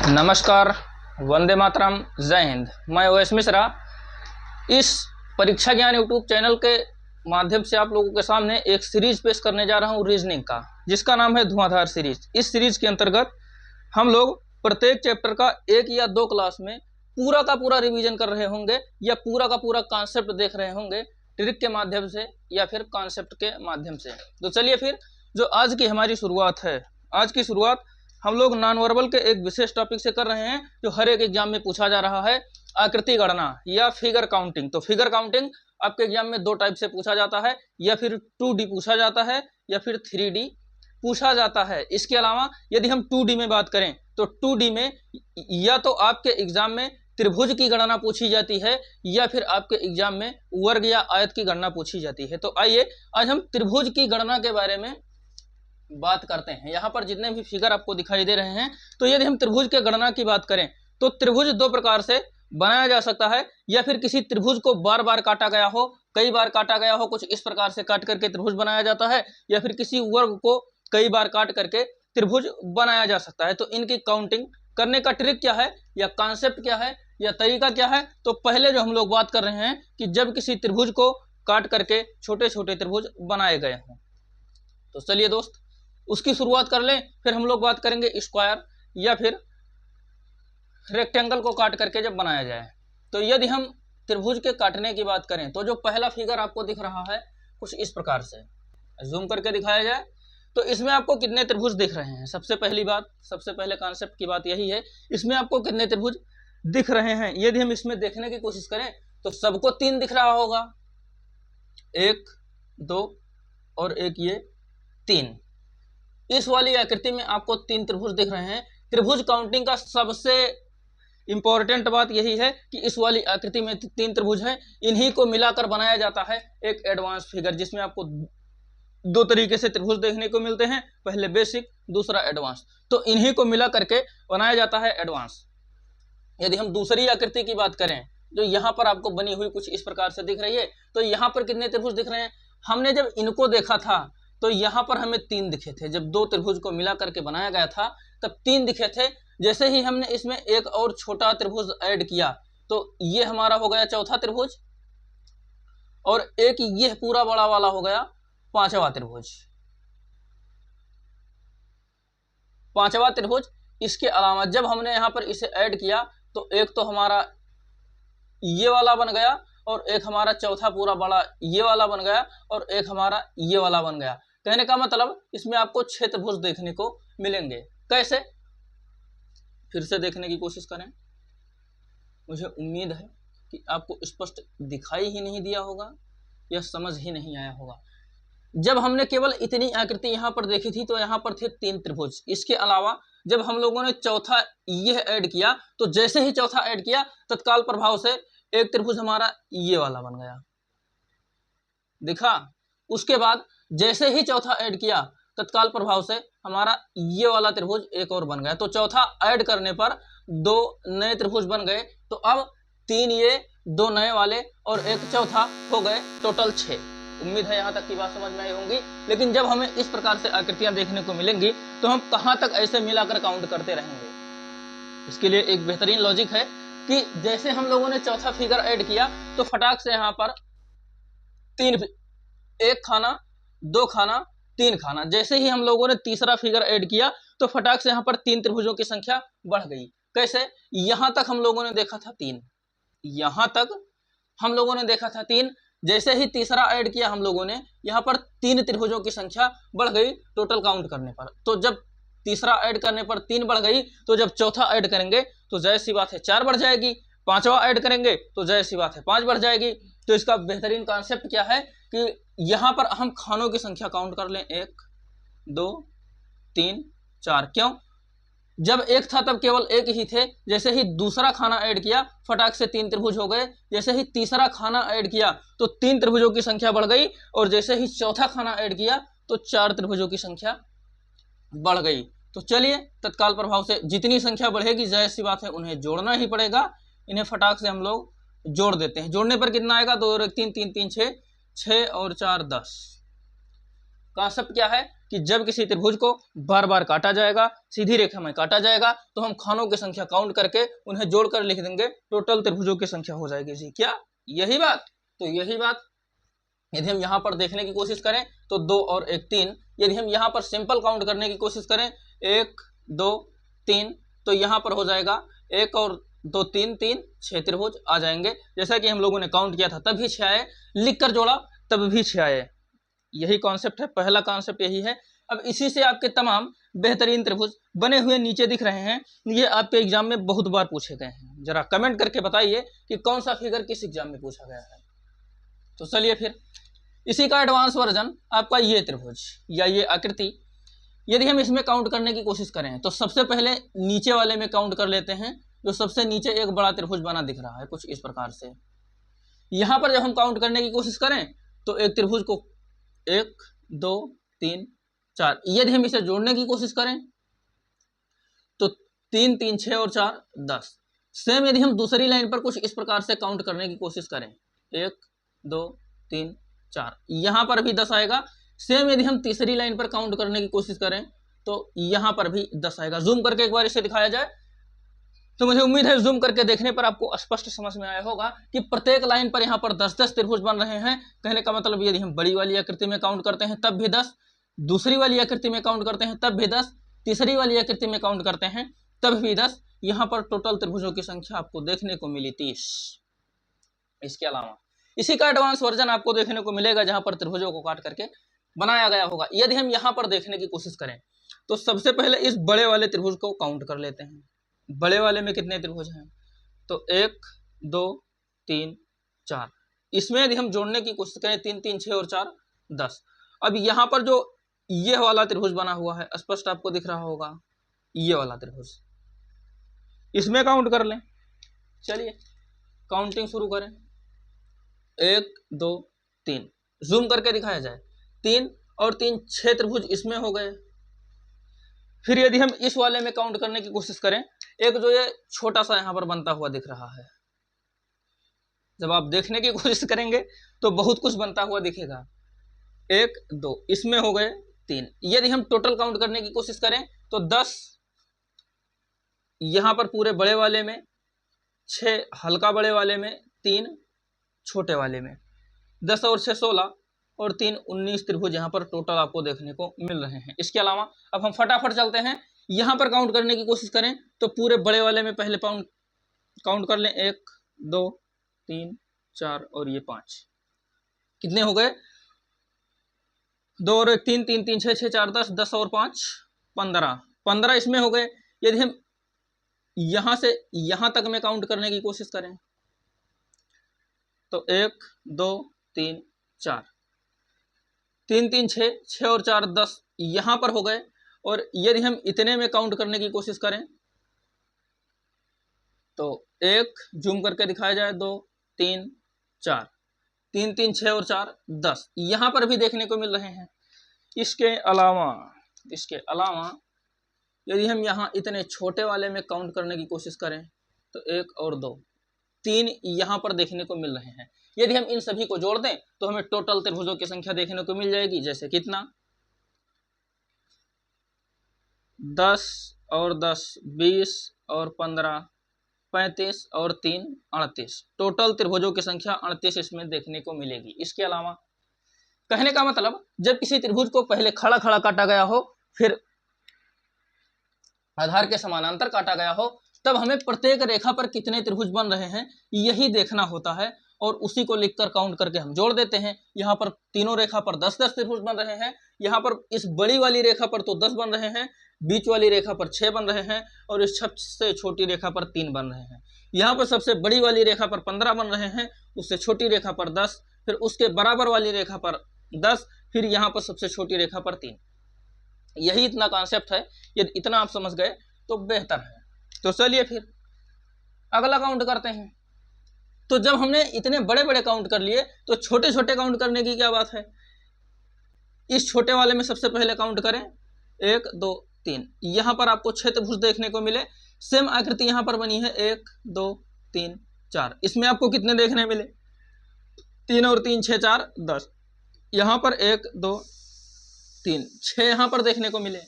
नमस्कार, वंदे मातरम, जय हिंद। मैं ओएस मिश्रा इस परीक्षा ज्ञान यूट्यूब चैनल के माध्यम से आप लोगों के सामने एक सीरीज पेश करने जा रहा हूं रीजनिंग का, जिसका नाम है धुआंधार सीरीज। इस सीरीज के अंतर्गत हम लोग प्रत्येक चैप्टर का एक या दो क्लास में पूरा का पूरा रिवीजन कर रहे होंगे या पूरा का पूरा कॉन्सेप्ट देख रहे होंगे ट्रिक के माध्यम से या फिर कॉन्सेप्ट के माध्यम से। तो चलिए फिर जो आज की हमारी शुरुआत है, आज की शुरुआत हम लोग नॉन वर्बल के एक विशेष टॉपिक से कर रहे हैं जो हर एक एग्जाम में पूछा जा रहा है, आकृति गणना या फिगर काउंटिंग। तो फिगर काउंटिंग आपके एग्जाम में दो टाइप से पूछा जाता है, या फिर 2D पूछा जाता है या फिर 3D पूछा जाता है। इसके अलावा यदि हम 2D में बात करें तो 2D में या तो आपके एग्जाम में त्रिभुज की गणना पूछी जाती है या फिर आपके एग्जाम में वर्ग या आयत की गणना पूछी जाती है। तो आइए आज हम त्रिभुज की गणना के बारे में बात करते हैं। यहाँ पर जितने भी फिगर आपको दिखाई दे रहे हैं, तो यदि हम त्रिभुज के गणना की बात करें तो त्रिभुज दो प्रकार से बनाया जा सकता है, या फिर किसी त्रिभुज को बार बार काटा गया हो, कई बार काटा गया हो, कुछ इस प्रकार से काट करके त्रिभुज बनाया जाता है, या फिर किसी वर्ग को कई बार काट करके त्रिभुज बनाया जा सकता है। तो इनकी काउंटिंग करने का ट्रिक क्या है या कॉन्सेप्ट क्या है या तरीका क्या है, तो पहले जो हम लोग बात कर रहे हैं कि जब किसी त्रिभुज को काट करके छोटे छोटे त्रिभुज बनाए गए हों। तो चलिए दोस्त उसकी शुरुआत कर लें। फिर हम लोग बात करेंगे स्क्वायर या फिर रेक्टेंगल को काट करके जब बनाया जाए। तो यदि हम त्रिभुज के काटने की बात करें तो जो पहला फिगर आपको दिख रहा है कुछ इस प्रकार से जूम करके दिखाया जाए तो इसमें आपको कितने त्रिभुज दिख रहे हैं। सबसे पहली बात, सबसे पहले कॉन्सेप्ट की बात यही है, इसमें आपको कितने त्रिभुज दिख रहे हैं। यदि हम इसमें देखने की कोशिश करें तो सबको 3 दिख रहा होगा, 1 2 और एक ये 3। इस वाली आकृति में आपको 3 त्रिभुज दिख रहे हैं। त्रिभुज काउंटिंग का सबसे इंपॉर्टेंट बात यही है कि इस वाली आकृति में 3 त्रिभुज हैं, इन्हीं को मिलाकर बनाया जाता है एक एडवांस फिगर, जिसमें आपको दो तरीके से त्रिभुज देखने को मिलते हैं, पहले बेसिक, दूसरा एडवांस। तो इन्हीं को मिला करके बनाया जाता है एडवांस। यदि हम दूसरी आकृति की बात करें जो यहाँ पर आपको बनी हुई कुछ इस प्रकार से दिख रही है, तो यहाँ पर कितने त्रिभुज दिख रहे हैं। हमने जब इनको देखा था तो यहाँ पर हमें 3 दिखे थे, जब 2 त्रिभुज को मिला करके बनाया गया था तब 3 दिखे थे। जैसे ही हमने इसमें एक और छोटा त्रिभुज ऐड किया तो ये हमारा हो गया चौथा त्रिभुज, और एक ये पूरा बड़ा वाला हो गया पांचवा त्रिभुज। पांचवा त्रिभुज। इसके अलावा जब हमने यहाँ पर इसे ऐड किया तो एक तो हमारा ये वाला बन गया, और एक हमारा चौथा पूरा बड़ा ये वाला बन गया, और एक हमारा ये वाला बन गया। कहने का मतलब इसमें आपको 6 त्रिभुज देखने को मिलेंगे। कैसे, फिर से देखने की कोशिश करें। मुझे उम्मीद है कि आपको स्पष्ट दिखाई ही नहीं दिया होगा या समझ ही नहीं आया होगा। जब हमने केवल इतनी आकृति यहाँ पर देखी थी तो यहाँ पर थे 3 त्रिभुज। इसके अलावा जब हम लोगों ने चौथा यह ऐड किया तो जैसे ही चौथा ऐड किया तत्काल प्रभाव से एक त्रिभुज हमारा ये वाला बन गया, दिखा। उसके बाद जैसे ही चौथा ऐड किया तत्काल प्रभाव से हमारा ये वाला त्रिभुज एक और बन गया। तो चौथा ऐड करने पर 2 नए त्रिभुज बन गए। तो अब 3 ये, 2 नए वाले और एक चौथा, हो गए टोटल 6। उम्मीद है यहाँ तक की बात समझ में आई होंगी। लेकिन जब हमें इस प्रकार से आकृतियां देखने को मिलेंगी तो हम कहाँ तक ऐसे मिलाकर काउंट करते रहेंगे। इसके लिए एक बेहतरीन लॉजिक है कि जैसे हम लोगों ने चौथा फिगर ऐड किया तो फटाक से यहाँ पर 3, 1 खाना, 2 खाना, 3 खाना। जैसे ही हम लोगों ने तीसरा फिगर ऐड किया तो फटाक से यहाँ पर 3 त्रिभुजों की संख्या बढ़ गई। कैसे, यहाँ तक हम लोगों ने देखा था 3, यहाँ तक हम लोगों ने देखा था 3। जैसे ही तीसरा ऐड किया हम लोगों ने, यहाँ पर 3 त्रिभुजों की संख्या बढ़ गई टोटल काउंट करने पर। तो जब तीसरा ऐड करने पर 3 बढ़ गई, तो जब चौथा ऐड करेंगे तो जय सी बात है 4 बढ़ जाएगी, पांचवा ऐड करेंगे तो जय सी बात है 5 बढ़ जाएगी। तो इसका बेहतरीन कॉन्सेप्ट क्या है कि यहाँ पर हम खानों की संख्या काउंट कर लें, 1 2 3 4। क्यों, जब एक था तब केवल एक ही थे। जैसे ही दूसरा खाना ऐड किया फटाक से 3 त्रिभुज हो गए। जैसे ही तीसरा खाना ऐड किया तो 3 त्रिभुजों की संख्या बढ़ गई, और जैसे ही चौथा खाना ऐड किया तो 4 त्रिभुजों की संख्या बढ़ गई। तो चलिए तत्काल प्रभाव से जितनी संख्या बढ़ेगी जाहिर सी बात है उन्हें जोड़ना ही पड़ेगा। इन्हें फटाक से हम लोग जोड़ देते हैं। जोड़ने पर कितना आएगा, 2 और 1 3, 3 3 6, 6 और 4 10। कॉन्सेप्ट क्या है कि जब किसी त्रिभुज को बार बार काटा जाएगा, सीधी रेखा में काटा जाएगा, तो हम खानों की संख्या काउंट करके उन्हें जोड़कर लिख देंगे, टोटल त्रिभुजों की संख्या हो जाएगी जी। क्या यही बात? तो यही बात यदि हम यहाँ पर देखने की कोशिश करें तो 2 और 1 3। यदि हम यहाँ पर सिंपल काउंट करने की कोशिश करें 1 2 3, तो यहाँ पर हो जाएगा 1 और 2 3 3 6 त्रिभुज आ जाएंगे। जैसा कि हम लोगों ने काउंट किया था तब भी 6 आए, लिख कर जोड़ा तब भी 6 आए। यही कॉन्सेप्ट है, पहला कॉन्सेप्ट यही है। अब इसी से आपके तमाम बेहतरीन त्रिभुज बने हुए नीचे दिख रहे हैं, ये आपके एग्जाम में बहुत बार पूछे गए हैं। जरा कमेंट करके बताइए कि कौन सा फिगर किस एग्जाम में पूछा गया है। तो चलिए फिर इसी का एडवांस वर्जन आपका ये त्रिभुज या ये आकृति, यदि हम इसमें काउंट करने की कोशिश करें तो सबसे पहले नीचे वाले में काउंट कर लेते हैं। जो सबसे नीचे एक बड़ा त्रिभुज बना दिख रहा है कुछ इस प्रकार से, यहां पर जब हम काउंट करने की कोशिश करें तो एक त्रिभुज को 1 2 3 4, यदि हम इसे जोड़ने की कोशिश करें तो 3 3 6 और 4 10। सेम यदि हम दूसरी लाइन पर कुछ इस प्रकार से काउंट करने की कोशिश करें 1 2 3 4, यहां पर भी 10 आएगा। सेम यदि हम तीसरी लाइन पर काउंट करने की कोशिश करें तो यहां पर भी 10 आएगा। जूम करके एक बार इसे दिखाया जाए तो मुझे उम्मीद है जूम करके देखने पर आपको स्पष्ट समझ में आया होगा कि प्रत्येक लाइन पर यहाँ पर 10-10 त्रिभुज बन रहे हैं। कहने का मतलब यदि हम बड़ी वाली आकृति में काउंट करते हैं तब भी 10, दूसरी वाली आकृति में काउंट करते हैं तब भी 10, तीसरी वाली आकृति में काउंट करते हैं तब भी 10। यहाँ पर टोटल त्रिभुजों की संख्या आपको देखने को मिली 30। इसके अलावा इसी का एडवांस वर्जन आपको देखने को मिलेगा जहां पर त्रिभुजों को काट करके बनाया गया होगा। यदि हम यहां पर देखने की कोशिश करें तो सबसे पहले इस बड़े वाले त्रिभुज को काउंट कर लेते हैं। बड़े वाले में कितने त्रिभुज हैं? तो 1 2 3 4। इसमें यदि हम जोड़ने की कोशिश करें 3 3 6 और 4 10। अब यहां पर जो ये वाला त्रिभुज बना हुआ है स्पष्ट आपको दिख रहा होगा, ये वाला त्रिभुज, इसमें काउंट कर लें। चलिए काउंटिंग शुरू करें। 1 2 3, जूम करके दिखाया जाए 3 और 3 6 त्रिभुज इसमें हो गए। फिर यदि हम इस वाले में काउंट करने की कोशिश करें, एक जो ये छोटा सा यहां पर बनता हुआ दिख रहा है, जब आप देखने की कोशिश करेंगे तो बहुत कुछ बनता हुआ दिखेगा। 1 2 इसमें हो गए 3। यदि हम टोटल काउंट करने की कोशिश करें तो 10 यहां पर पूरे बड़े वाले में, 6 हल्का बड़े वाले में, 3 छोटे वाले में, 10 और 6 16 और 3 19 त्रिभुज यहाँ पर टोटल आपको देखने को मिल रहे हैं। इसके अलावा अब हम फटाफट चलते हैं, यहाँ पर काउंट करने की कोशिश करें तो पूरे बड़े वाले में पहले काउंट कर लें 1 2 3 4 और ये 5। कितने हो गए? 2 और 1 3 3 3 6 6 4 10, 10 और 5 15 इसमें हो गए। यदि हम यहां से यहां तक में काउंट करने की कोशिश करें तो 1 2 3 4, 3 3 6 6 और 4 10 यहां पर हो गए। और यदि हम इतने में काउंट करने की कोशिश करें तो 1, जूम करके दिखाया जाए 2 3 4, 3 3 6 और 4 10 यहां पर भी देखने को मिल रहे हैं। इसके अलावा यदि हम यहाँ इतने छोटे वाले में काउंट करने की कोशिश करें तो 1 और 2 3 यहाँ पर देखने को मिल रहे हैं। यदि हम इन सभी को जोड़ दें तो हमें टोटल त्रिभुजों की संख्या देखने को मिल जाएगी। जैसे कितना? 10 और 10 20 और 15 35 और 3 38। टोटल त्रिभुजों की संख्या 38 इसमें देखने को मिलेगी। इसके अलावा कहने का मतलब जब किसी त्रिभुज को पहले खड़ा खड़ा काटा गया हो, फिर आधार के समानांतर काटा गया हो, तब हमें प्रत्येक रेखा पर कितने त्रिभुज बन रहे हैं यही देखना होता है और उसी को लिखकर काउंट करके हम जोड़ देते हैं। यहाँ पर तीनों रेखा पर 10-10 त्रिभुज बन रहे हैं, यहाँ पर इस बड़ी वाली रेखा पर तो 10 बन रहे हैं, बीच वाली रेखा पर 6 बन रहे हैं और इस सबसे छोटी रेखा पर 3 बन रहे हैं। यहाँ पर सबसे बड़ी वाली रेखा पर 15 बन रहे हैं, उससे छोटी रेखा पर 10, फिर उसके बराबर वाली रेखा पर 10, फिर यहाँ पर सबसे छोटी रेखा पर 3। यही इतना कॉन्सेप्ट है। यदि इतना आप समझ गए तो बेहतर है। तो चलिए फिर अगला काउंट करते हैं। तो जब हमने इतने बड़े बड़े काउंट कर लिए तो छोटे छोटे काउंट करने की क्या बात है? इस छोटे वाले में सबसे पहले काउंट करें 1 2 3। यहां पर आपको 6 त्रिभुज देखने को मिले। सेम आकृति यहां पर बनी है 1 2 3 4। इसमें आपको कितने देखने मिले? 3 और 3 6 4 10। यहां पर 1 2 3, 6 यहाँ पर देखने को मिले।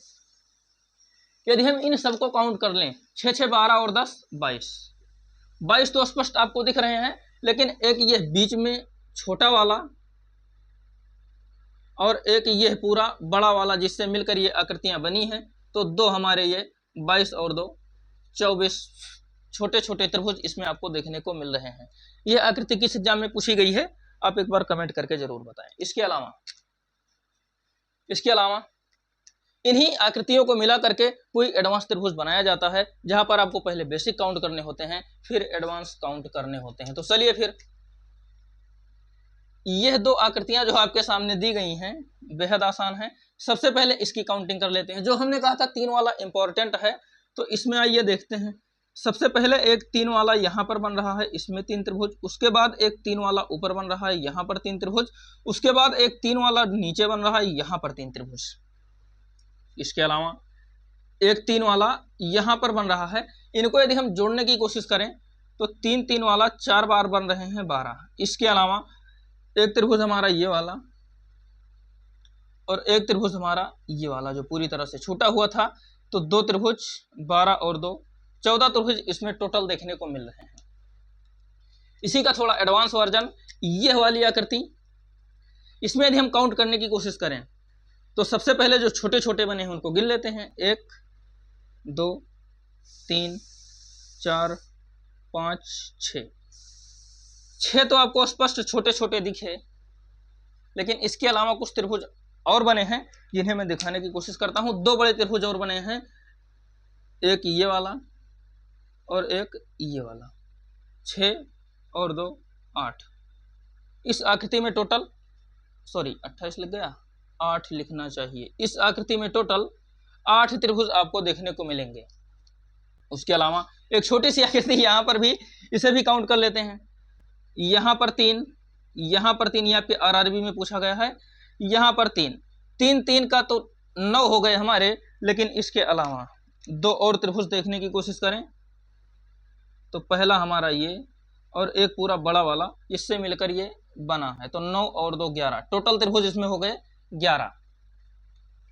यदि हम इन सबको काउंट कर लें, 6 6 12 और 10 22, 22 तो स्पष्ट आपको दिख रहे हैं, लेकिन एक ये बीच में छोटा वाला और एक ये पूरा बड़ा वाला जिससे मिलकर ये आकृतियां बनी हैं, तो दो हमारे ये 22 और 2 24 छोटे छोटे त्रिभुज इसमें आपको देखने को मिल रहे हैं। ये आकृति किस एग्जाम में पूछी गई है आप एक बार कमेंट करके जरूर बताएं। इसके अलावा इन्हीं आकृतियों को मिला करके कोई एडवांस त्रिभुज बनाया जाता है, जहां पर आपको पहले बेसिक काउंट करने होते हैं, फिर एडवांस काउंट करने होते हैं। तो चलिए फिर यह दो आकृतियां जो आपके सामने दी गई हैं बेहद आसान है। सबसे पहले इसकी काउंटिंग कर लेते हैं। जो हमने कहा था 3 वाला इंपॉर्टेंट है, तो इसमें आइए देखते हैं। सबसे पहले एक 3 वाला यहाँ पर बन रहा है, इसमें 3 त्रिभुज। उसके बाद एक 3 वाला ऊपर बन रहा है, यहाँ पर 3 त्रिभुज। उसके बाद एक 3 वाला नीचे बन रहा है, यहाँ पर 3 त्रिभुज। इसके अलावा एक 3 वाला यहाँ पर बन रहा है। इनको यदि हम जोड़ने की कोशिश करें तो 3 3 वाला 4 बार बन रहे हैं 12। इसके अलावा एक त्रिभुज हमारा ये वाला और एक त्रिभुज हमारा ये वाला जो पूरी तरह से छूटा हुआ था, तो 2 त्रिभुज 12 और 2 14 त्रिभुज इसमें टोटल देखने को मिल रहे हैं। इसी का थोड़ा एडवांस वर्जन ये वाली आकृति, इसमें यदि हम काउंट करने की कोशिश करें तो सबसे पहले जो छोटे छोटे बने हैं उनको गिन लेते हैं। 1 2 3 4 5 6 तो आपको स्पष्ट छोटे छोटे दिखे, लेकिन इसके अलावा कुछ त्रिभुज और बने हैं जिन्हें मैं दिखाने की कोशिश करता हूं। 2 बड़े त्रिभुज और बने हैं, एक ये वाला और एक ये वाला। 6 और 2 8। इस आकृति में टोटल 28 लिख गया, 8 लिखना चाहिए। इस आकृति में टोटल 8 त्रिभुज आपको देखने को मिलेंगे। उसके अलावा एक छोटी सी आकृति यहाँ पर भी, इसे भी काउंट कर लेते हैं। यहाँ पर 3, यहाँ पर 3, यहाँ पे आरआरबी में पूछा गया है। यहाँ पर 3 3 3 का तो 9 हो गए हमारे, लेकिन इसके अलावा 2 और त्रिभुज देखने की कोशिश करें तो पहला हमारा ये और एक पूरा बड़ा वाला, इससे मिलकर ये बना है, तो 9 और 2 11, टोटल त्रिभुज इसमें हो गए 11।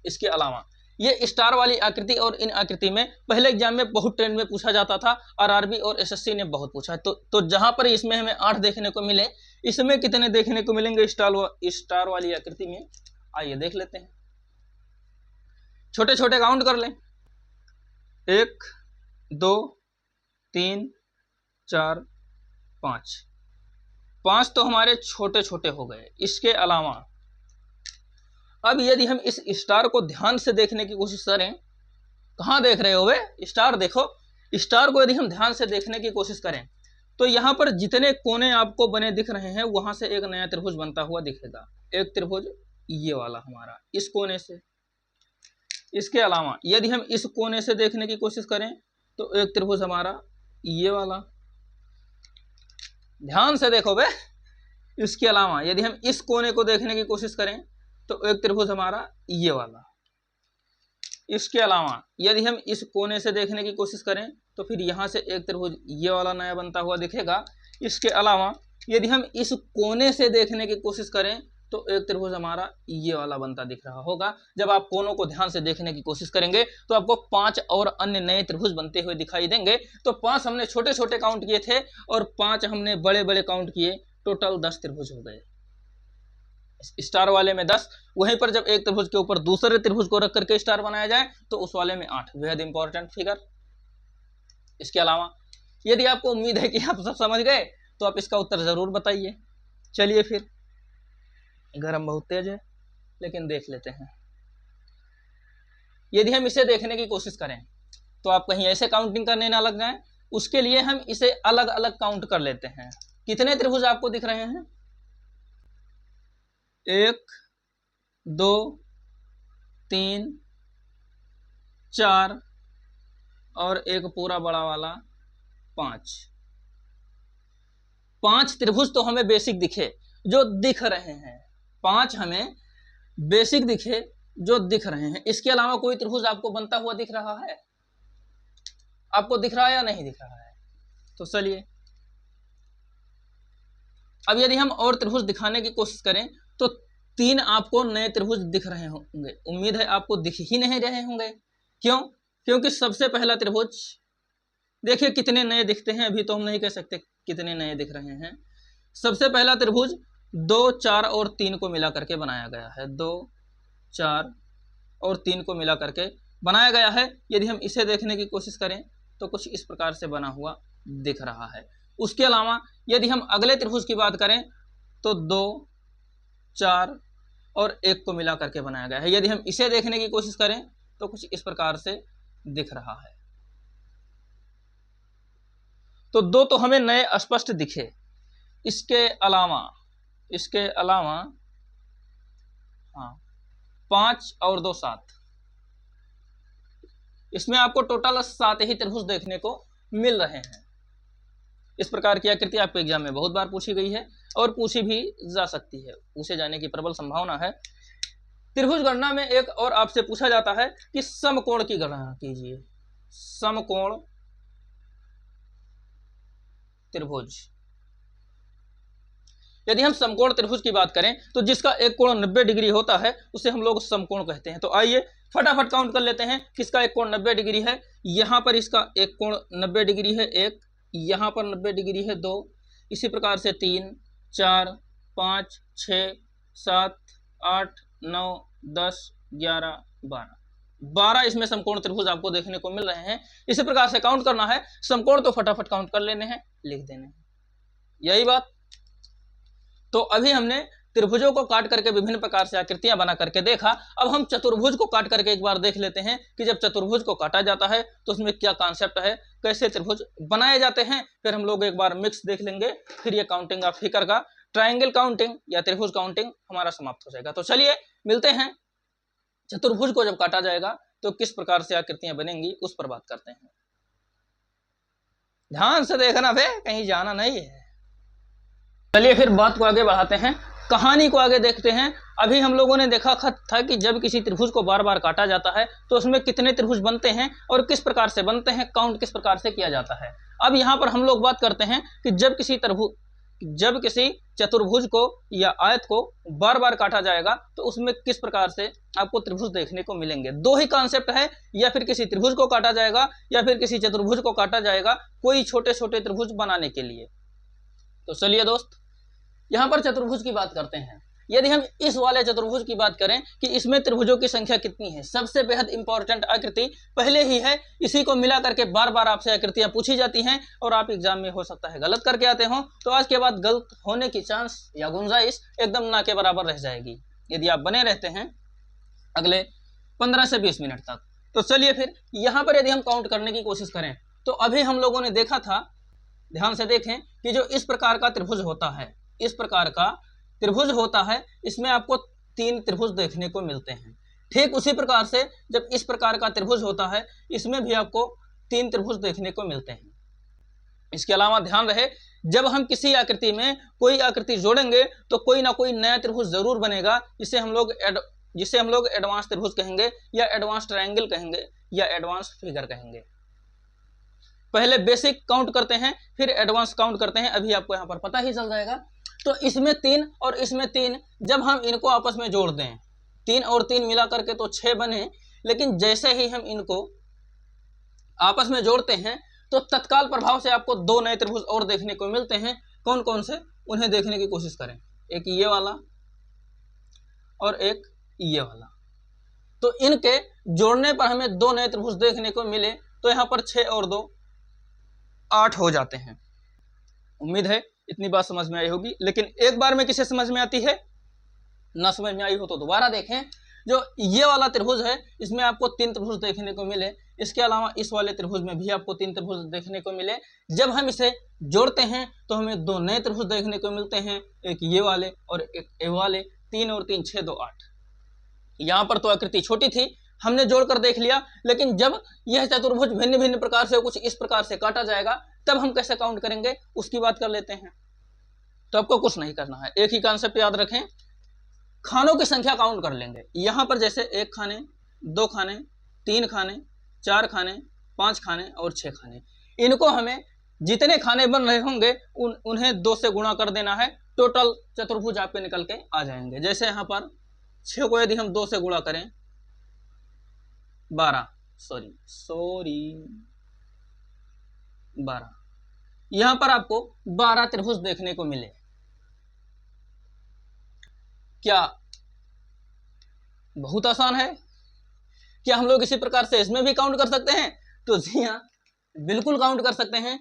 इसके अलावा ये स्टार वाली आकृति और इन आकृति में पहले एग्जाम में बहुत ट्रेंड में पूछा जाता था, आरआरबी और एसएससी ने बहुत पूछा है। तो जहां पर इसमें हमें 8 देखने को मिले, इसमें कितने देखने को मिलेंगे स्टार वाली आकृति में, आइए देख लेते हैं। छोटे छोटे काउंट कर लें। 1 2 3 4 5 तो हमारे छोटे छोटे हो गए। इसके अलावा अब यदि हम इस स्टार को ध्यान से देखने की कोशिश करें, कहाँ देख रहे हो वे? स्टार देखो। स्टार को यदि हम ध्यान से देखने की कोशिश करें तो यहाँ पर जितने कोने आपको बने दिख रहे हैं, वहां से एक नया त्रिभुज बनता हुआ दिखेगा। एक त्रिभुज ये वाला हमारा इस कोने से। इसके अलावा यदि हम इस कोने से देखने की कोशिश करें तो एक त्रिभुज हमारा ये वाला, ध्यान से देखो बे। इसके अलावा यदि हम इस कोने को देखने की कोशिश करें तो एक त्रिभुज हमारा ये वाला। इसके अलावा यदि हम इस कोने से देखने की कोशिश करें तो फिर यहाँ से एक त्रिभुज ये वाला नया बनता हुआ दिखेगा। इसके अलावा यदि हम इस कोने से देखने की कोशिश करें तो एक त्रिभुज हमारा ये वाला बनता दिख रहा होगा। जब आप कोनों को ध्यान से देखने की कोशिश करेंगे तो आपको 5 और अन्य नए त्रिभुज बनते हुए दिखाई देंगे। तो 5 हमने छोटे छोटे काउंट किए थे और 5 हमने बड़े बड़े काउंट किए, टोटल 10 त्रिभुज हो गए। स्टार वाले में 10, वहीं पर जब एक त्रिभुज के ऊपर दूसरे त्रिभुज को रख करके स्टार बनाया जाए तो उस वाले में 8। बेहद इंपॉर्टेंट फिगर। इसके अलावा यदि आपको उम्मीद है कि आप सब समझ गए तो आप इसका उत्तर जरूर बताइए। चलिए फिर, गरम बहुत तेज है लेकिन देख लेते हैं। यदि हम इसे देखने की कोशिश करें तो आप कहीं ऐसे काउंटिंग करने ना लग जाएं, उसके लिए हम इसे अलग अलग काउंट कर लेते हैं। कितने त्रिभुज आपको दिख रहे हैं? 1 2 3 4 और एक पूरा बड़ा वाला 5। 5 त्रिभुज तो हमें बेसिक दिखे जो दिख रहे हैं। 5 हमें बेसिक दिखे जो दिख रहे हैं। इसके अलावा कोई त्रिभुज आपको बनता हुआ दिख रहा है? आपको दिख रहा है या नहीं दिख रहा है? तो चलिए, अब यदि हम और त्रिभुज दिखाने की कोशिश करें तो 3 आपको नए त्रिभुज दिख रहे होंगे। उम्मीद है आपको दिख ही नहीं रहे होंगे। क्यों? क्योंकि सबसे पहला त्रिभुज देखिए कितने नए दिखते हैं, अभी तो हम नहीं कह सकते कितने नए दिख रहे हैं। सबसे पहला त्रिभुज 2, 4 और 3 को मिला करके बनाया गया है। 2, 4 और 3 को मिला करके बनाया गया है। यदि हम इसे देखने की कोशिश करें तो कुछ इस प्रकार से बना हुआ दिख रहा है। उसके अलावा यदि हम अगले त्रिभुज की बात करें तो 2, 4 और 1 को मिला करके बनाया गया है। यदि हम इसे देखने की कोशिश करें तो कुछ इस प्रकार से दिख रहा है। तो 2 तो हमें नए स्पष्ट दिखे। इसके अलावा हाँ 5 और 2 7, इसमें आपको टोटल 7 ही त्रिभुज देखने को मिल रहे हैं। इस प्रकार की आकृति आपके एग्जाम में बहुत बार पूछी गई है और पूछी भी जा सकती है, पूछे जाने की प्रबल संभावना है। त्रिभुज गणना में एक और आपसे पूछा जाता है कि समकोण की गणना कीजिए। समकोण त्रिभुज, यदि हम समकोण त्रिभुज की बात करें तो जिसका एक कोण 90 डिग्री होता है उसे हम लोग समकोण कहते हैं। तो आइए फटाफट काउंट कर लेते हैं किसका एक कोण 90 डिग्री है। यहाँ पर इसका एक कोण 90 डिग्री है 1, यहाँ पर 90 डिग्री है 2, इसी प्रकार से 3, 4, 5, 6, 7, 8, 9, 10, 11, 12 इसमें समकोण त्रिभुज आपको देखने को मिल रहे हैं। इसी प्रकार से काउंट करना है, समकोण तो फटाफट काउंट कर लेने हैं, लिख देने हैं, यही बात। तो अभी हमने त्रिभुजों को काट करके विभिन्न प्रकार से आकृतियां बना करके देखा। अब हम चतुर्भुज को काट करके एक बार देख लेते हैं कि जब चतुर्भुज को काटा जाता है तो उसमें क्या कॉन्सेप्ट है, कैसे त्रिभुज बनाए जाते हैं। फिर हम लोग एक बार मिक्स देख लेंगे, फिर ये काउंटिंग ऑफ फिगर का ट्राइंगल काउंटिंग या त्रिभुज काउंटिंग हमारा समाप्त हो जाएगा। तो चलिए मिलते हैं, चतुर्भुज को जब काटा जाएगा तो किस प्रकार से आकृतियां बनेंगी उस पर बात करते हैं। ध्यान से देखना बे, कहीं जाना नहीं है। चलिए फिर बात को आगे बढ़ाते हैं, कहानी को आगे देखते हैं। अभी हम लोगों ने देखा था कि जब किसी त्रिभुज को बार बार काटा जाता है तो उसमें कितने त्रिभुज बनते हैं और किस प्रकार से बनते हैं, काउंट किस प्रकार से किया जाता है। अब यहाँ पर हम लोग बात करते हैं कि जब किसी चतुर्भुज को या आयत को बार बार काटा जाएगा तो उसमें किस प्रकार से आपको त्रिभुज देखने को मिलेंगे। 2 ही कॉन्सेप्ट है, या फिर किसी त्रिभुज को काटा जाएगा या फिर किसी चतुर्भुज को काटा जाएगा कोई छोटे छोटे त्रिभुज बनाने के लिए। तो चलिए दोस्त, यहाँ पर चतुर्भुज की बात करते हैं। यदि हम इस वाले चतुर्भुज की बात करें कि इसमें त्रिभुजों की संख्या कितनी है, सबसे बेहद इंपॉर्टेंट आकृति पहले ही है, इसी को मिला करके बार बार आपसे आकृतियां पूछी जाती हैं और आप एग्जाम में हो सकता है गलत करके आते हो। तो आज के बाद गलत होने की चांस या गुंजाइश एकदम ना के बराबर रह जाएगी यदि आप बने रहते हैं अगले 15 से 20 मिनट तक। तो चलिए फिर यहाँ पर यदि हम काउंट करने की कोशिश करें तो अभी हम लोगों ने देखा था, ध्यान से देखें कि जो इस प्रकार का त्रिभुज होता है, इस प्रकार का त्रिभुज होता है, इसमें आपको 3 त्रिभुज देखने को मिलते हैं। ठीक उसी प्रकार से जब इस प्रकार का त्रिभुज होता है इसमें भी आपको 3 त्रिभुज देखने को मिलते हैं। इसके अलावा ध्यान रहे, जब हम किसी आकृति में कोई आकृति जोड़ेंगे तो कोई ना कोई नया त्रिभुज जरूर बनेगा, जिसे हम लोग एडवांस त्रिभुज कहेंगे या एडवांस ट्रायंगल कहेंगे या एडवांस फिगर कहेंगे। पहले बेसिक काउंट करते हैं फिर एडवांस काउंट करते हैं, अभी आपको यहाँ पर पता ही चल जाएगा। तो इसमें 3 और इसमें 3, जब हम इनको आपस में जोड़ दें, 3 और 3 मिला करके तो 6 बने, लेकिन जैसे ही हम इनको आपस में जोड़ते हैं तो तत्काल प्रभाव से आपको 2 नए त्रिभुज और देखने को मिलते हैं। कौन कौन से, उन्हें देखने की कोशिश करें। एक ये वाला और एक ये वाला। तो इनके जोड़ने पर हमें 2 नए त्रिभुज देखने को मिले, तो यहाँ पर 6 और 2 8 हो जाते हैं। उम्मीद है इतनी बात समझ में आई होगी, लेकिन एक बार में किसे समझ में आती है, ना समझ में आई हो तो दोबारा देखें। जो ये वाला त्रिभुज है इसमें आपको 3 त्रिभुज देखने को मिले, इसके अलावा इस वाले त्रिभुज में भी आपको 3 त्रिभुज देखने को मिले। जब हम इसे जोड़ते हैं तो हमें 2 नए त्रिभुज देखने को मिलते हैं, एक ये वाले और एक ये वाले। 3 और 3 6 2 8। यहाँ पर तो आकृति छोटी थी, हमने जोड़कर देख लिया, लेकिन जब यह चतुर्भुज भिन्न भिन्न प्रकार से कुछ इस प्रकार से काटा जाएगा तब हम कैसे काउंट करेंगे उसकी बात कर लेते हैं। तो आपको कुछ नहीं करना है, एक ही कॉन्सेप्ट याद रखें, खानों की संख्या काउंट कर लेंगे। यहाँ पर जैसे 1 खाने, 2 खाने, 3 खाने, 4 खाने, 5 खाने और 6 खाने, इनको हमें जितने खाने बन रहे होंगे उन्हें 2 से गुणा कर देना है, टोटल चतुर्भुज आपके निकल के आ जाएंगे। जैसे यहाँ पर 6 को यदि हम 2 से गुणा करें 12 यहां पर आपको 12 त्रिभुज देखने को मिले। क्या बहुत आसान है? क्या हम लोग इसी प्रकार से इसमें भी काउंट कर सकते हैं? तो जी हाँ, बिल्कुल काउंट कर सकते हैं।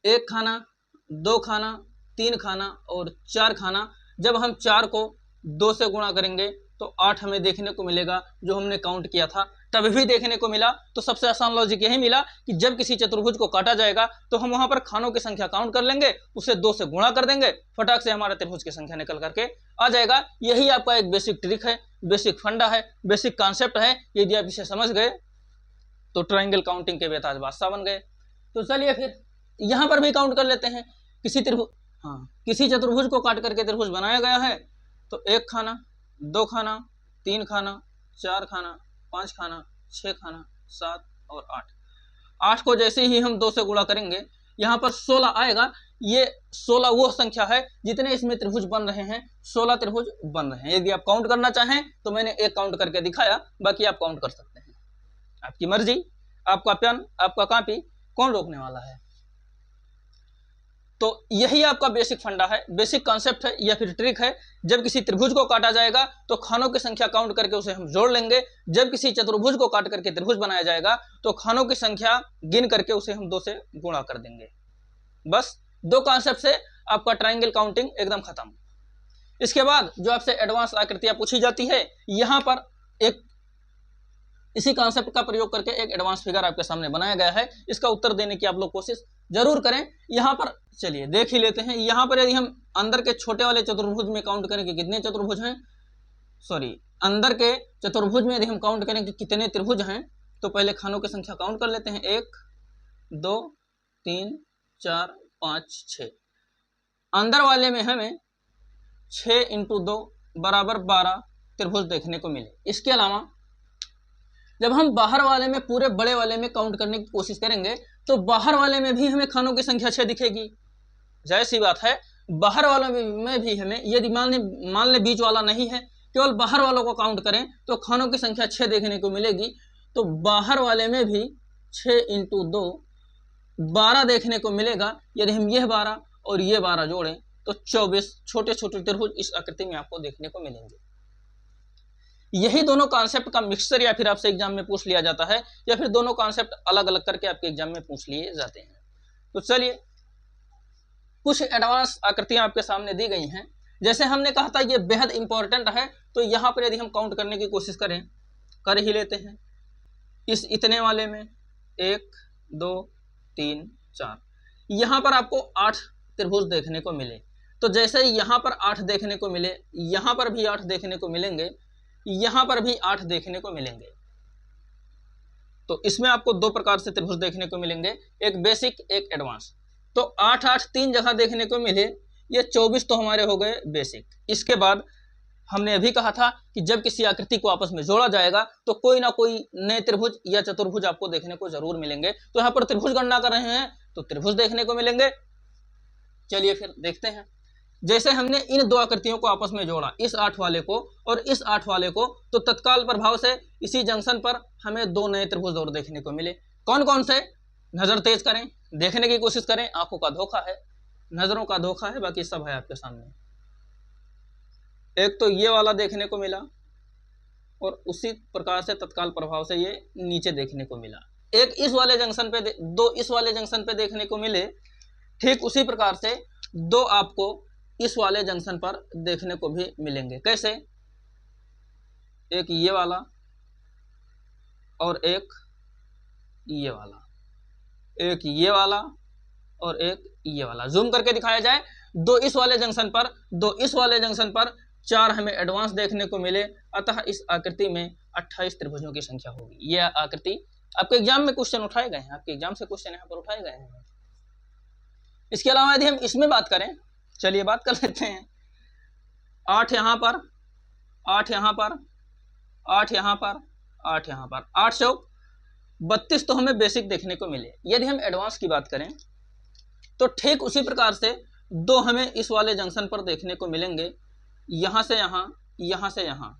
1 खाना, 2 खाना, 3 खाना और 4 खाना। जब हम 4 को 2 से गुणा करेंगे तो 8 हमें देखने को मिलेगा, जो हमने काउंट किया था तब भी देखने को मिला। तो सबसे आसान लॉजिक यही मिला कि जब किसी चतुर्भुज को काटा जाएगा तो हम वहां पर खानों की संख्या काउंट कर लेंगे, उसे 2 से गुणा कर देंगे, फटाक से हमारा त्रिभुज की संख्या निकल करके आ जाएगा। यही आपका एक बेसिक ट्रिक है, बेसिक फंडा है, बेसिक कॉन्सेप्ट है। यदि आप इसे समझ गए तो ट्रायंगल काउंटिंग के बेताज बादशाह बन गए। तो चलिए फिर यहां पर भी काउंट कर लेते हैं। किसी चतुर्भुज को काट करके त्रिभुज बनाया गया है तो 1 खाना, 2 खाना, 3 खाना, 4 खाना, 5 खाना, 6 खाना, 7 और 8 को जैसे ही हम 2 से गुणा करेंगे यहाँ पर 16 आएगा। ये 16 वो संख्या है जितने इसमें त्रिभुज बन रहे हैं, 16 त्रिभुज बन रहे हैं। यदि आप काउंट करना चाहें तो मैंने एक काउंट करके दिखाया, बाकी आप काउंट कर सकते हैं, आपकी मर्जी, आपका पेन, आपका कॉपी, कौन रोकने वाला है। तो यही आपका बेसिक फंडा है, बेसिक कॉन्सेप्ट है या फिर ट्रिक है। जब किसी त्रिभुज को काटा जाएगा तो खानों की संख्या काउंट करके उसे हम जोड़ लेंगे। जब किसी चतुर्भुज को काट करके त्रिभुज बनाया जाएगा तो खानों की संख्या गिन करके उसे हम 2 से गुणा कर देंगे। बस 2 कॉन्सेप्ट से आपका ट्रायंगल काउंटिंग एकदम खत्म। इसके बाद जो आपसे एडवांस आकृतियां पूछी जाती है, यहां पर एक इसी कॉन्सेप्ट का प्रयोग करके एक एडवांस फिगर आपके सामने बनाया गया है। इसका उत्तर देने की आप लोग कोशिश जरूर करें। यहाँ पर चलिए देख ही लेते हैं। यहाँ पर यदि हम अंदर के छोटे वाले चतुर्भुज में काउंट करें कि कितने चतुर्भुज हैं, अंदर के चतुर्भुज में यदि हम काउंट करें कि कितने त्रिभुज हैं, तो पहले खानों की संख्या काउंट कर लेते हैं। 1 2 3 4 5 6। अंदर वाले में हमें 6 × 2 बराबर 12 त्रिभुज देखने को मिले। इसके अलावा जब हम बाहर वाले में, पूरे बड़े वाले में काउंट करने की कोशिश करेंगे तो बाहर वाले में भी हमें खानों की संख्या 6 दिखेगी। जाहिर सी बात है, बाहर वालों में भी हमें, यदि मान ले बीच वाला नहीं है, केवल बाहर वालों को काउंट करें तो खानों की संख्या 6 देखने को मिलेगी। तो बाहर वाले में भी 6 × 2 12 देखने को मिलेगा। यदि हम यह 12 और ये 12 जोड़ें तो 24 छोटे छोटे त्रिभुज इस आकृति में आपको देखने को मिलेंगे। यही दोनों कॉन्सेप्ट का मिक्सचर या फिर आपसे एग्जाम में पूछ लिया जाता है, या फिर दोनों कॉन्सेप्ट अलग अलग करके आपके एग्जाम में पूछ लिए जाते हैं। तो चलिए, कुछ एडवांस आकृतियां आपके सामने दी गई हैं। जैसे हमने कहा था ये बेहद इंपॉर्टेंट है, तो यहाँ पर यदि हम काउंट करने की कोशिश करें, कर ही लेते हैं। इस इतने वाले में 1 2 3 4, यहाँ पर आपको 8 त्रिभुज देखने को मिले। तो जैसे यहाँ पर 8 देखने को मिले, यहाँ पर भी 8 देखने को मिलेंगे, यहाँ पर भी 8 देखने को मिलेंगे। तो इसमें आपको 2 प्रकार से त्रिभुज देखने को मिलेंगे, एक बेसिक, एक एडवांस। तो 8 8 3 जगह देखने को मिले, ये 24 तो हमारे हो गए बेसिक। इसके बाद हमने अभी कहा था कि जब किसी आकृति को आपस में जोड़ा जाएगा तो कोई ना कोई नए त्रिभुज या चतुर्भुज आपको देखने को जरूर मिलेंगे। तो यहाँ पर त्रिभुज गणना कर रहे हैं तो त्रिभुज देखने को मिलेंगे। चलिए फिर देखते हैं। जैसे हमने इन 2 आकृतियों को आपस में जोड़ा, इस 8 वाले को और इस 8 वाले को, तो तत्काल प्रभाव से इसी जंक्शन पर हमें 2 नए त्रिभुज और देखने को मिले। कौन कौन से? नजर तेज करें, देखने की कोशिश करें। आंखों का धोखा है, नजरों का धोखा है, बाकी सब है आपके सामने। एक तो ये वाला देखने को मिला और उसी प्रकार से तत्काल प्रभाव से ये नीचे देखने को मिला। एक इस वाले जंक्शन पे, 2 इस वाले जंक्शन पे देखने को मिले। ठीक उसी प्रकार से 2 आपको इस वाले जंक्शन पर देखने को भी मिलेंगे। कैसे? एक ये वाला और एक ये वाला, एक ये वाला और एक ये वाला। जूम करके दिखाया जाए, 2 इस वाले जंक्शन पर, 2 इस वाले जंक्शन पर, 4 हमें एडवांस देखने को मिले। अतः इस आकृति में 28 त्रिभुजों की संख्या होगी। यह आकृति आपके एग्जाम में क्वेश्चन उठाए गए हैं, आपके एग्जाम से क्वेश्चन यहाँ पर उठाए गए हैं। इसके अलावा यदि हम इसमें बात करें, चलिए बात कर लेते हैं। 8 यहाँ पर, 8 यहाँ पर, 8 यहाँ पर, 8 यहाँ पर, 8 चौक 32 तो हमें बेसिक देखने को मिले। यदि हम एडवांस की बात करें तो ठीक उसी प्रकार से दो हमें इस वाले जंक्शन पर देखने को मिलेंगे, यहाँ से यहाँ, यहाँ से यहाँ,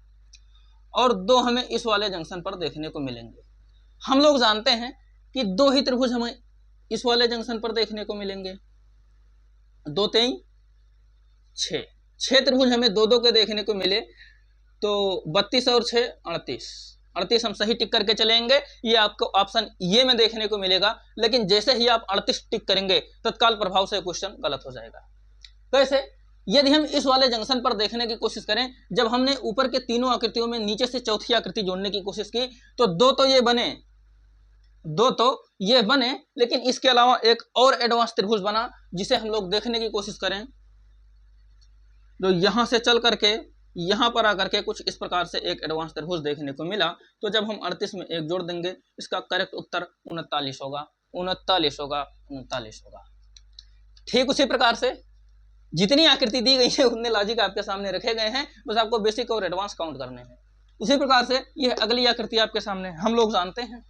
और दो हमें इस वाले जंक्शन पर देखने को मिलेंगे। हम लोग जानते हैं कि दो ही त्रिभुज हमें इस वाले जंक्शन पर देखने को मिलेंगे, 2 3 6, 6 त्रिभुज हमें दो दो के देखने को मिले, तो 32 और 6 38, 38 हम सही टिक करके चलेंगे, ये आपको ऑप्शन ये में देखने को मिलेगा। लेकिन जैसे ही आप 38 टिक करेंगे तत्काल प्रभाव से क्वेश्चन गलत हो जाएगा। कैसे? यदि हम इस वाले जंक्शन पर देखने की कोशिश करें, जब हमने ऊपर के तीनों आकृतियों में नीचे से चौथी आकृति जोड़ने की कोशिश की, तो दो तो ये बने, दो तो ये बने, लेकिन इसके अलावा एक और एडवांस त्रिभुज बना, जिसे हम लोग देखने की कोशिश करें, जो यहां से चल करके यहां पर आकर के कुछ इस प्रकार से एक एडवांस त्रिभुज देखने को मिला। तो जब हम 38 में एक जोड़ देंगे, इसका करेक्ट उत्तर 39 होगा, 39 होगा, 39 होगा। ठीक उसी प्रकार से जितनी आकृति दी गई है उतने लॉजिक आपके सामने रखे गए हैं, बस आपको बेसिक और एडवांस काउंट करने हैं। उसी प्रकार से यह अगली आकृति आपके सामने, हम लोग जानते हैं,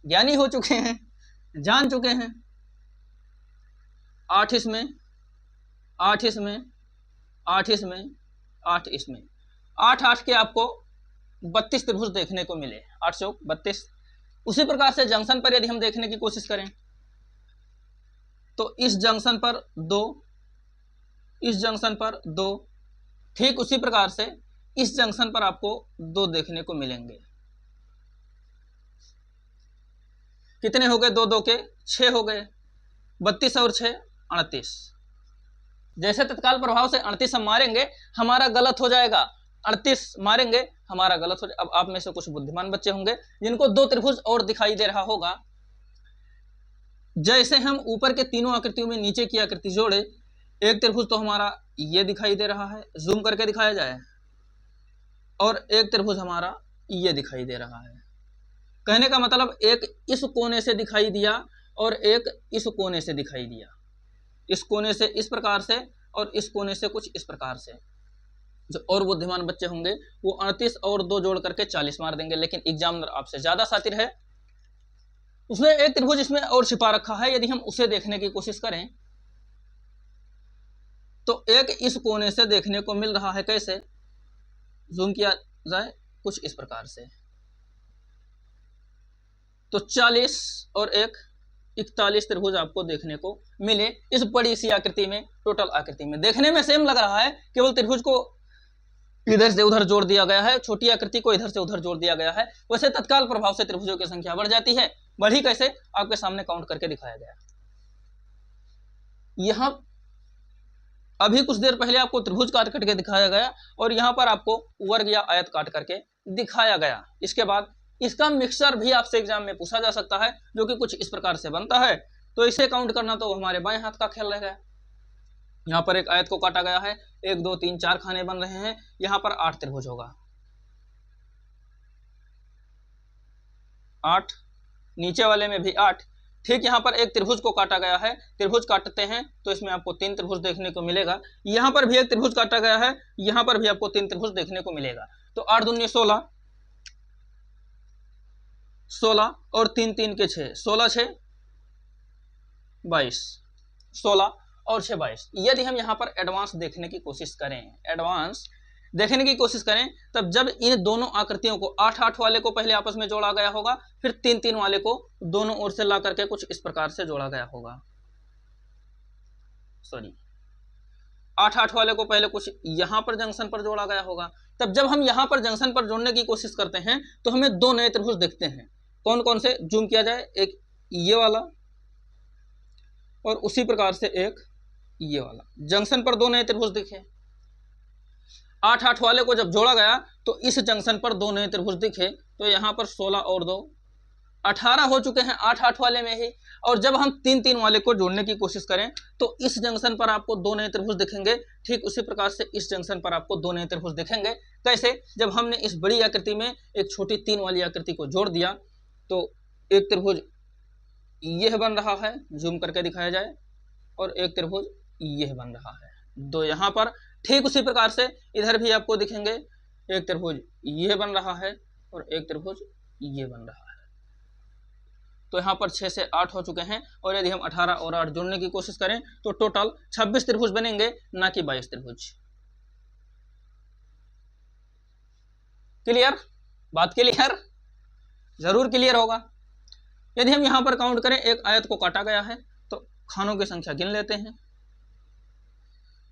ज्ञानी हो चुके हैं, जान चुके हैं, 8 इसमें, 8 इसमें, 8 इसमें, 8 इसमें, 8 8 के आपको 32 त्रिभुज देखने को मिले, 8 से 32। उसी प्रकार से जंक्शन पर यदि हम देखने की कोशिश करें, तो इस जंक्शन पर 2, इस जंक्शन पर 2, ठीक उसी प्रकार से इस जंक्शन पर आपको 2 देखने को मिलेंगे। कितने हो गए? 2 2 के 6 हो गए, 32 और 6 38। जैसे तत्काल प्रभाव से 38 हम मारेंगे, हमारा गलत हो जाएगा, 38 मारेंगे, हमारा गलत हो जाएगा। अब आप में से कुछ बुद्धिमान बच्चे होंगे जिनको 2 त्रिभुज और दिखाई दे रहा होगा। जैसे हम ऊपर के तीनों आकृतियों में नीचे की आकृति जोड़े, एक त्रिभुज तो हमारा ये दिखाई दे रहा है, जूम करके दिखाया जाए, और एक त्रिभुज हमारा ये दिखाई दे रहा है। कहने का मतलब एक इस कोने से दिखाई दिया और एक इस कोने से दिखाई दिया, इस कोने से इस प्रकार से और इस कोने से कुछ इस प्रकार से। जो और बुद्धिमान बच्चे होंगे वो 38 और 2 जोड़ करके 40 मार देंगे, लेकिन एग्जामिनर आपसे ज्यादा शातिर है, उसने एक त्रिभुज इसमें और छिपा रखा है। यदि हम उसे देखने की कोशिश करें तो एक इस कोने से देखने को मिल रहा है। कैसे? जूम किया जाए, कुछ इस प्रकार से। तो 40 और 1 41 त्रिभुज आपको देखने को मिले इस बड़ी सी आकृति में, टोटल आकृति में। देखने में सेम लग रहा है, केवल त्रिभुज को इधर से उधर जोड़ दिया गया है, छोटी आकृति को इधर से उधर जोड़ दिया गया है। वैसे तत्काल प्रभाव से त्रिभुजों की संख्या बढ़ जाती है। बढ़ी कैसे? आपके सामने काउंट करके दिखाया गया। यहां अभी कुछ देर पहले आपको त्रिभुज काट करके दिखाया गया और यहां पर आपको वर्ग या आयत काट करके दिखाया गया। इसके बाद इसका मिक्सचर भी आपसे एग्जाम में पूछा जा सकता है, जो कि कुछ इस प्रकार से बनता है। तो इसे काउंट करना तो हमारे बाएं हाथ का खेल रहेगा। यहाँ पर एक आयत को काटा गया है, 1 2 3 4 खाने बन रहे हैं, यहाँ पर 8 त्रिभुज होगा, 8, नीचे वाले में भी 8। ठीक यहाँ पर एक त्रिभुज को काटा गया है, त्रिभुज काटते हैं तो इसमें आपको 3 त्रिभुज देखने को मिलेगा। यहाँ पर भी एक त्रिभुज काटा गया है, यहाँ पर भी आपको 3 त्रिभुज देखने को मिलेगा। तो 8 दूनी 16, 16 और 3 3 के 6, 16 6 22, 16 और 6 22। यदि हम यहाँ पर एडवांस देखने की कोशिश करें, एडवांस देखने की कोशिश करें, तब जब इन दोनों आकृतियों को 8 8 वाले को पहले आपस में जोड़ा गया होगा, फिर 3 3 वाले को दोनों ओर से ला करके कुछ इस प्रकार से जोड़ा गया होगा। सॉरी, 8 8 वाले को पहले कुछ यहां पर जंक्शन पर जोड़ा गया होगा। तब जब हम यहां पर जंक्शन पर जोड़ने की कोशिश करते हैं तो हमें 2 नए त्रिभुज दिखते हैं। कौन कौन से? जूम किया जाए, एक ये वाला और उसी प्रकार से एक ये वाला। जंक्शन पर 2 नए त्रिभुज दिखे। 8 8 वाले को जब जोड़ा गया तो इस जंक्शन पर 2 नए त्रिभुज दिखे। तो यहाँ पर 16 और 2 18 हो चुके हैं 8 8 वाले में ही। और जब हम 3 3 वाले को जोड़ने की कोशिश करें तो इस जंक्शन पर आपको 2 नए त्रिभुज दिखेंगे। ठीक उसी प्रकार से इस जंक्शन पर आपको 2 नए त्रिभुज दिखेंगे। कैसे? जब हमने इस बड़ी आकृति में एक छोटी 3 वाली आकृति को जोड़ दिया तो एक त्रिभुज यह बन रहा है, जूम करके दिखाया जाए, और एक त्रिभुज यह बन रहा है, 2 यहाँ पर। ठीक उसी प्रकार से इधर भी आपको दिखेंगे, एक त्रिभुज यह बन रहा है और एक त्रिभुज ये बन रहा है। तो यहाँ पर 6 से 8 हो चुके हैं, और यदि हम 18 और 8 जोड़ने की कोशिश करें तो टोटल 26 त्रिभुज बनेंगे, ना कि 22 त्रिभुज। क्लियर? बात क्लियर? जरूर क्लियर होगा। यदि हम यहाँ पर काउंट करें, एक आयत को काटा गया है तो खानों की संख्या गिन लेते हैं।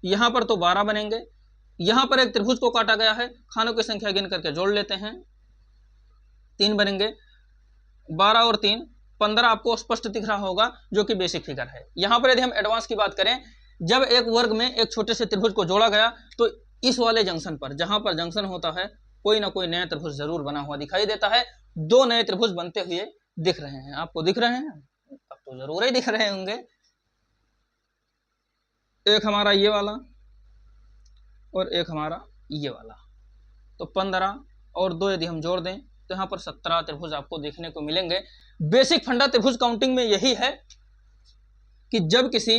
यहाँ पर तो 12 बनेंगे। यहाँ पर एक त्रिभुज को काटा गया है, खानों की संख्या गिन करके जोड़ लेते हैं, 3 बनेंगे। 12 और 3 15 आपको स्पष्ट दिख रहा होगा, जो कि बेसिक फिगर है। यहाँ पर यदि हम एडवांस की बात करें, जब एक वर्ग में एक छोटे से त्रिभुज को जोड़ा गया तो इस वाले जंक्शन पर, जहां पर जंक्शन होता है, कोई ना कोई नया त्रिभुज जरूर बना हुआ दिखाई देता है। 2 नए त्रिभुज बनते हुए दिख रहे हैं। आपको दिख रहे हैं? अब तो जरूर ही दिख रहे होंगे। एक हमारा ये वाला और एक हमारा ये वाला, तो 15 और 2 यदि हम जोड़ दें तो यहाँ पर 17 त्रिभुज आपको देखने को मिलेंगे। बेसिक फंडा त्रिभुज काउंटिंग में यही है कि जब किसी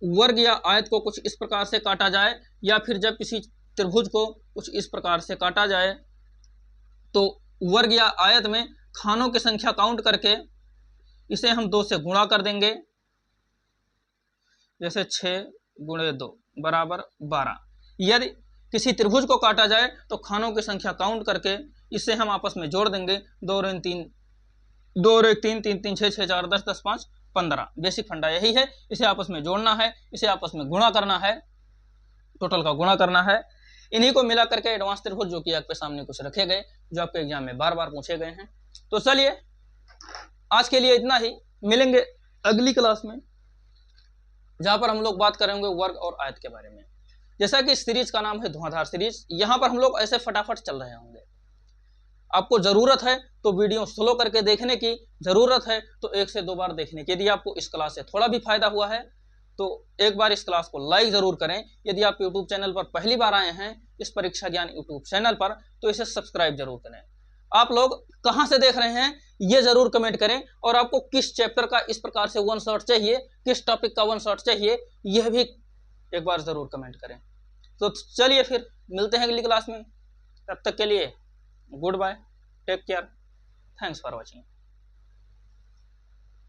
वर्ग या आयत को कुछ इस प्रकार से काटा जाए, या फिर जब किसी त्रिभुज को कुछ इस प्रकार से काटा जाए, तो वर्ग या आयत में खानों की संख्या काउंट करके इसे हम 2 से गुणा कर देंगे। जैसे 6 गुणे 2 बराबर 12। यदि किसी त्रिभुज को काटा जाए तो खानों की संख्या काउंट करके इसे हम आपस में जोड़ देंगे। 2 और 3 2 और 1 3 3 3 6 6 4 10 10 5 15। बेसिक फंडा यही है, इसे आपस में जोड़ना है, इसे आपस में गुणा करना है, टोटल का गुणा करना है। इन्हीं को मिला करके एडवांस त्रिभुज, जो कि आपके सामने कुछ रखे गए, जो आपके एग्जाम में बार बार पूछे गए हैं। तो चलिए आज के लिए इतना ही, मिलेंगे अगली क्लास में, जहां पर हम लोग बात करेंगे वर्ग और आयत के बारे में। जैसा कि सीरीज का नाम है धुआंधार सीरीज, यहाँ पर हम लोग ऐसे फटाफट चल रहे होंगे। आपको जरूरत है तो वीडियो स्लो करके देखने की, जरूरत है तो 1 से 2 बार देखने की। यदि आपको इस क्लास से थोड़ा भी फायदा हुआ है तो एक बार इस क्लास को लाइक जरूर करें। यदि आप यूट्यूब चैनल पर पहली बार आए हैं, इस परीक्षा ज्ञान यूट्यूब चैनल पर, तो इसे सब्सक्राइब जरूर करें। आप लोग कहां से देख रहे हैं ये जरूर कमेंट करें, और आपको किस चैप्टर का इस प्रकार से वन शॉट चाहिए, किस टॉपिक का वन शॉट चाहिए, यह भी एक बार जरूर कमेंट करें। तो चलिए फिर मिलते हैं अगली क्लास में। तब तक के लिए goodbye, take care, thanks for watching.